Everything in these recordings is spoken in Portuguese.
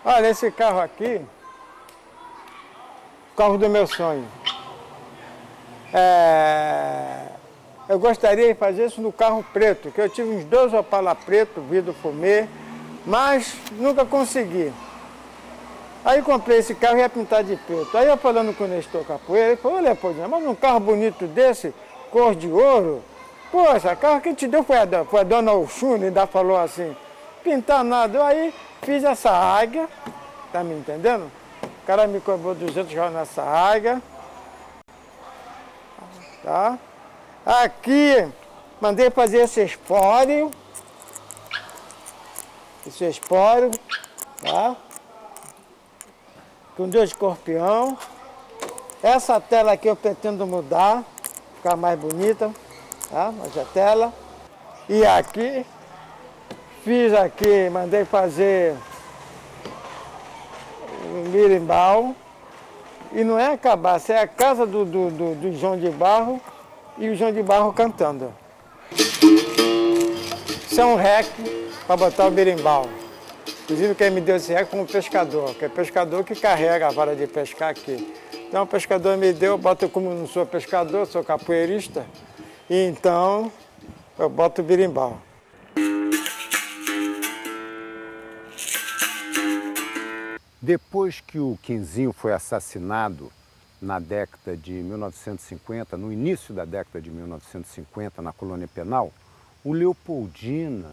Olha, esse carro aqui, o carro do meu sonho. Eu gostaria de fazer isso no carro preto, que eu tive uns 2 Opala preto, vidro fumê, mas nunca consegui. Aí comprei esse carro e ia pintar de preto. Aí eu falando com o Nestor Capoeira, ele falou, Leopoldinho, mas num carro bonito desse, cor de ouro, poxa, carro que te deu foi a dona Oxune, ainda falou assim, pintar nada. Eu aí fiz essa águia, tá me entendendo? O cara me cobrou 200 reais nessa águia. Tá? Aqui, mandei fazer esse espólio, tá? Com 2 escorpião. Essa tela aqui eu pretendo mudar, ficar mais bonita, tá? Mas a tela. E aqui, fiz aqui, mandei fazer um birimbau. E não é acabar, é a casa do João de Barro e o João de Barro cantando. Isso é um rec para botar o berimbau. Inclusive quem me deu esse rec foi um pescador, que é pescador que carrega a vara de pescar aqui. Então o pescador me deu, eu boto, como não sou pescador, sou capoeirista, e então eu boto o berimbau. Depois que o Quinzinho foi assassinado na década de 1950, no início da década de 1950, na colônia penal, o Leopoldina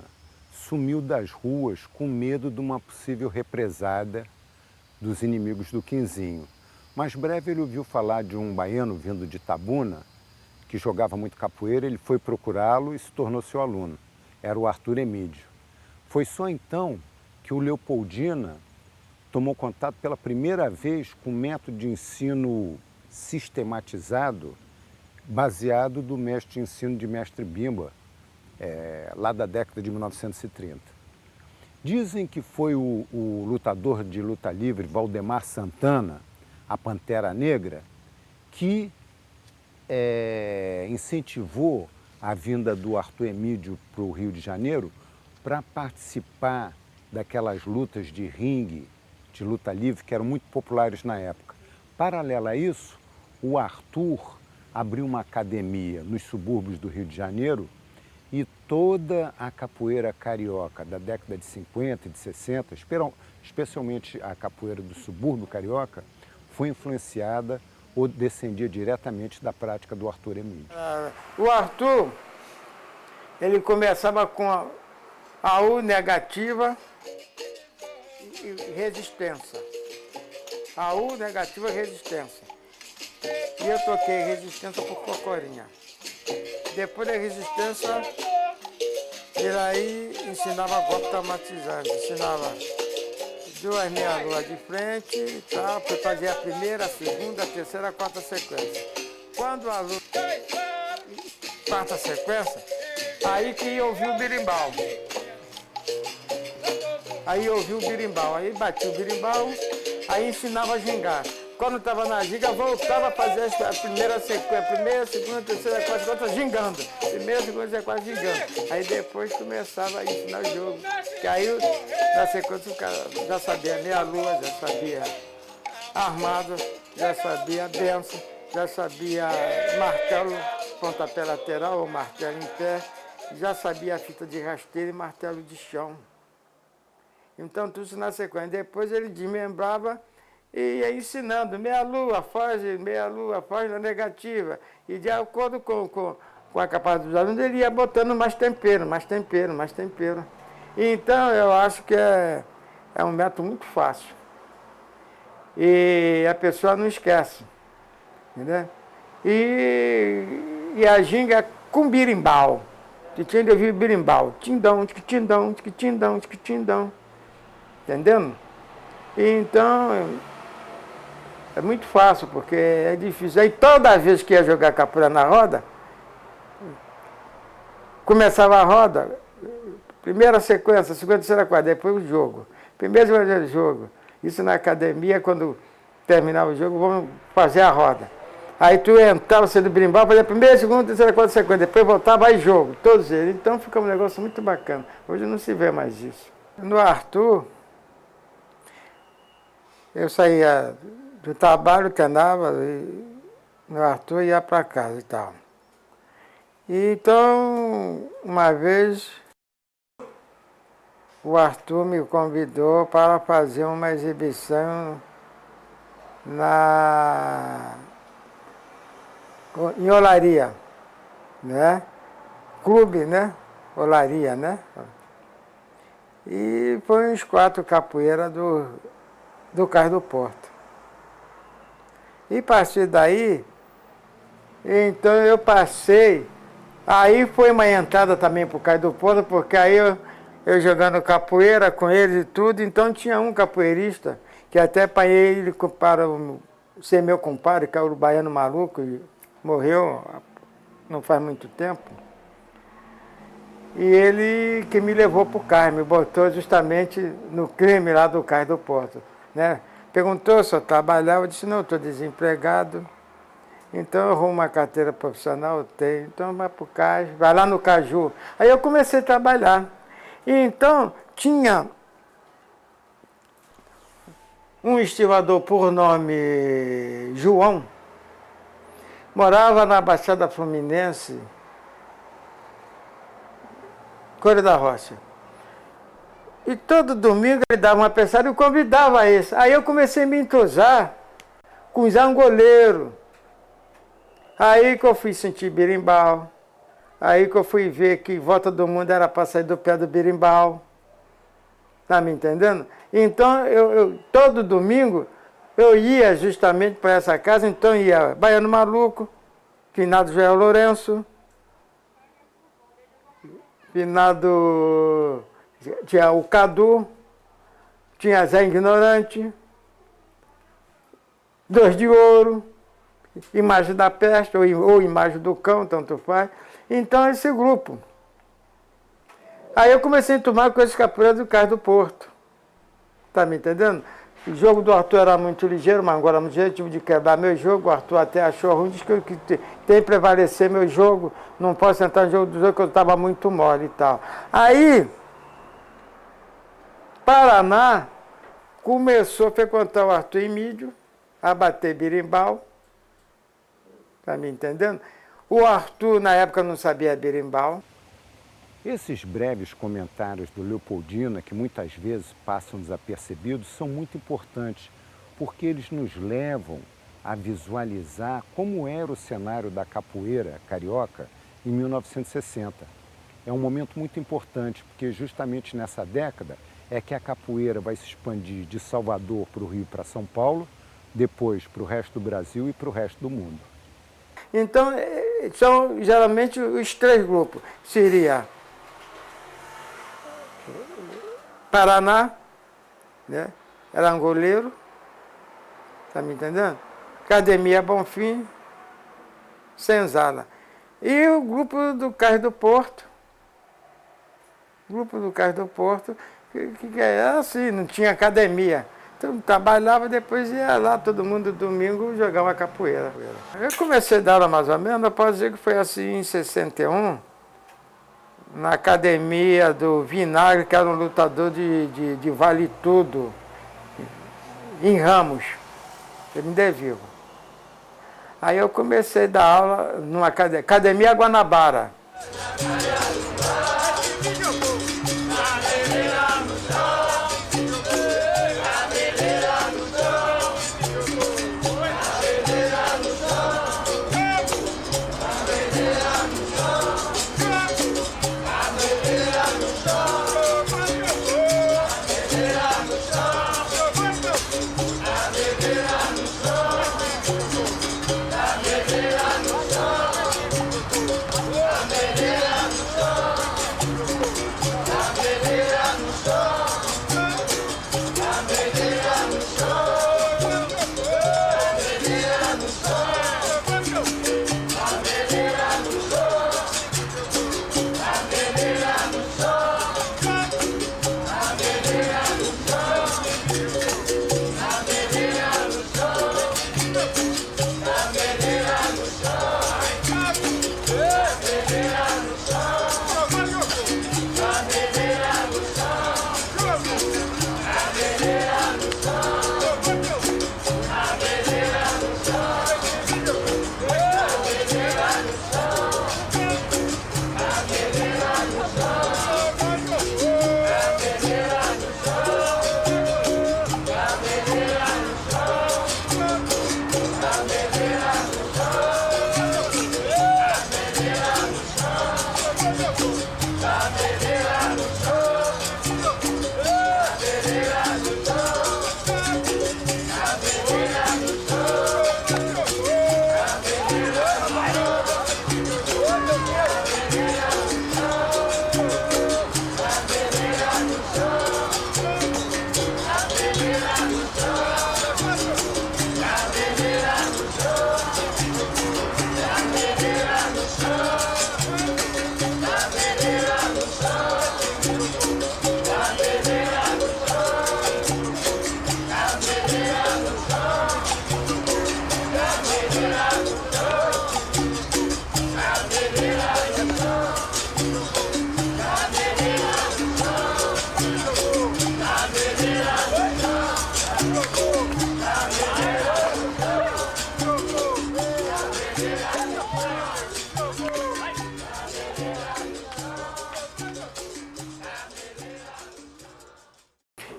sumiu das ruas com medo de uma possível represália dos inimigos do Quinzinho. Mais breve ele ouviu falar de um baiano vindo de Itabuna, que jogava muito capoeira, ele foi procurá-lo e se tornou seu aluno. Era o Arthur Emídio. Foi só então que o Leopoldina tomou contato pela primeira vez com um método de ensino sistematizado, baseado do mestre de ensino de Mestre Bimba, lá da década de 1930. Dizem que foi o lutador de luta livre, Valdemar Santana, a Pantera Negra, que incentivou a vinda do Arthur Emídio para o Rio de Janeiro para participar daquelas lutas de ringue, de luta livre, que eram muito populares na época. Paralelo a isso, o Arthur abriu uma academia nos subúrbios do Rio de Janeiro e toda a capoeira carioca da década de 50 e de 60, especialmente a capoeira do subúrbio carioca, foi influenciada ou descendia diretamente da prática do Arthur Emídio. O Arthur, ele começava com a U negativa, resistência. A U negativa resistência. E eu toquei resistência por Cocorinha. Depois da resistência, ele aí ensinava golpe traumatizante, ensinava 2 meia-lua de frente e tal, para fazer a primeira, a segunda, a terceira, a quarta sequência. Quando a luta, quarta sequência, aí que ia ouvir o birimbau. Aí eu ouvi o birimbau, aí bati o birimbau, aí ensinava a gingar. Quando estava na ginga, voltava a fazer a primeira sequência, primeira, segunda, terceira, quarta, gingando. Primeira, segunda, terceira, quarta, gingando. Aí depois começava a ensinar o jogo. Que aí na sequência o cara já sabia meia-lua, já sabia armado, já sabia benção, já sabia martelo, pontapé lateral ou martelo em pé, já sabia a fita de rasteiro e martelo de chão. Então, tudo isso na sequência. Depois ele desmembrava e ia ensinando meia-lua, foge na negativa. E de acordo com a capacidade dos alunos, ele ia botando mais tempero. Então, eu acho que é um método muito fácil. E a pessoa não esquece. Entendeu? E a ginga é com birimbau. Você tinha de ouvir birimbau. Tindão, tindão, tindão, tindão. Entendendo? Então, é muito fácil, porque é difícil. Aí toda vez que ia jogar capoeira na roda, começava a roda, primeira sequência, segunda, terceira, quarta, depois o jogo. Primeiro jogo. Isso na academia, quando terminava o jogo, vamos fazer a roda. Aí tu entrava, você do birimbau, fazia a primeira, segunda, terceira, quarta, sequência, depois voltava, aí jogo, todos eles. Então fica um negócio muito bacana. Hoje não se vê mais isso. No Arthur, Eu saía do trabalho, que andava, e o Arthur ia para casa e tal. Então, uma vez, o Arthur me convidou para fazer uma exibição em Olaria, né? Clube, né? Olaria, né? E foi uns 4 capoeiras do Cais do Porto. E a partir daí, então eu passei, aí foi uma entrada também para o Cais do Porto, porque aí eu jogando capoeira com eles e tudo, então tinha um capoeirista, que até apanhei ele para ser meu compadre, que é o Baiano Maluco, e morreu não faz muito tempo. E ele que me levou para o cais, me botou justamente no crime lá do Cais do Porto, né? Perguntou se eu trabalhava, eu disse, não, estou desempregado, então eu arrumo uma carteira profissional, eu tenho, então vai para o cais, vai lá no Caju. Aí eu comecei a trabalhar. E então tinha um estivador por nome João, morava na Baixada Fluminense, Coreia da Rocha. E todo domingo ele dava uma pensada e eu convidava esse. Aí eu comecei a me entrosar com os angoleiros. Aí que eu fui sentir berimbau. Aí que eu fui ver que Volta do Mundo era para sair do pé do berimbau. Tá me entendendo? Então, todo domingo eu ia justamente para essa casa, então ia Baiano Maluco, finado Joel Lourenço, finado tinha o Cadu, tinha Zé Ignorante, Dois de Ouro, Imagem da Peste, ou Imagem do Cão, tanto faz. Então, esse grupo. Aí eu comecei a tomar com esses capoeiras do Cais do Porto. Tá me entendendo? O jogo do Arthur era muito ligeiro, mas agora muito ligeiro, tive de quebrar meu jogo. O Arthur até achou ruim, disse que tem que prevalecer meu jogo, não posso entrar no jogo do jogo, que eu estava muito mole e tal. Aí, Paraná começou a frequentar o Arthur Emílio, a bater berimbau. Tá me entendendo? O Arthur, na época, não sabia berimbau. Esses breves comentários do Leopoldina, que muitas vezes passam desapercebidos, são muito importantes, porque eles nos levam a visualizar como era o cenário da capoeira carioca em 1960. É um momento muito importante, porque justamente nessa década é que a capoeira vai se expandir de Salvador para o Rio, para São Paulo, depois para o resto do Brasil e para o resto do mundo. Então, são geralmente os 3 grupos. Seria Paraná, né? Era angoleiro, tá me entendendo? Academia Bonfim, Senzala. E o grupo do Cais do Porto, que era assim, não tinha academia. Então trabalhava, depois ia lá, todo mundo domingo jogava capoeira. Eu comecei a dar aula mais ou menos, eu posso dizer que foi assim em 61, na academia do Vinagre, que era um lutador de vale tudo, em Ramos, ele ainda é vivo. Aí eu comecei a dar aula numa academia Guanabara.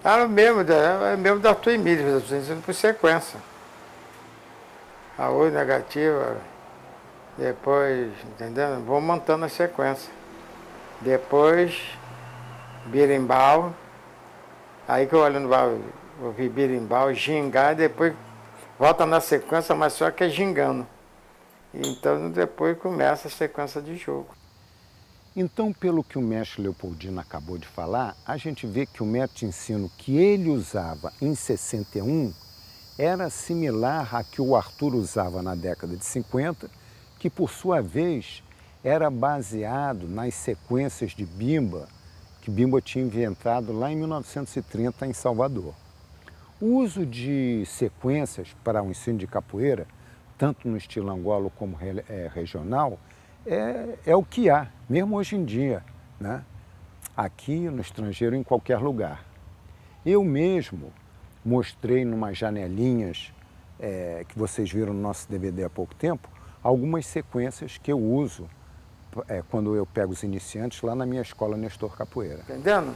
Era o mesmo da tua Emília, ensinando por sequência. A oi negativa, depois, entendeu? Vou montando a sequência. Depois, birimbau, aí que eu olhando ouvi birimbau, gingar, depois volta na sequência, mas só que é gingando. Então depois começa a sequência de jogo. Então, pelo que o mestre Leopoldino acabou de falar, a gente vê que o método de ensino que ele usava em 61 era similar a que o Arthur usava na década de 50, que por sua vez era baseado nas sequências de bimba, que Bimba tinha inventado lá em 1930 em Salvador. O uso de sequências para o ensino de capoeira, tanto no estilo Angola como regional, é o que há, mesmo hoje em dia, né? Aqui no estrangeiro, em qualquer lugar. Eu mesmo mostrei numas janelinhas que vocês viram no nosso DVD há pouco tempo, algumas sequências que eu uso quando eu pego os iniciantes lá na minha escola Nestor Capoeira. Entendendo?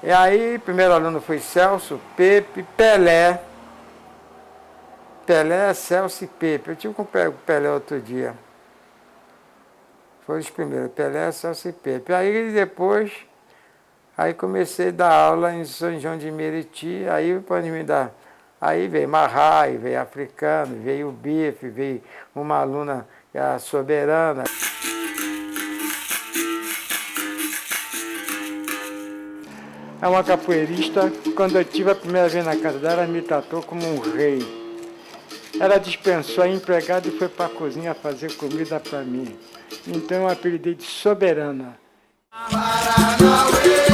E aí, primeiro aluno foi Celso, Pepe, Pelé. Pelé, Celso e Pepe. Eu tive com o Pelé outro dia. Foi os primeiros, Pelé, Celso e Pepe. Aí depois, aí comecei a dar aula em São João de Meriti, aí pode me dar. Aí veio Marrai, veio Africano, veio o Bife, veio uma aluna, a Soberana. É uma capoeirista, quando eu tive a primeira vez na casa dela, ela me tratou como um rei. Ela dispensou a empregada e foi para a cozinha fazer comida para mim. Então eu apelidei de Soberana. Paranauê.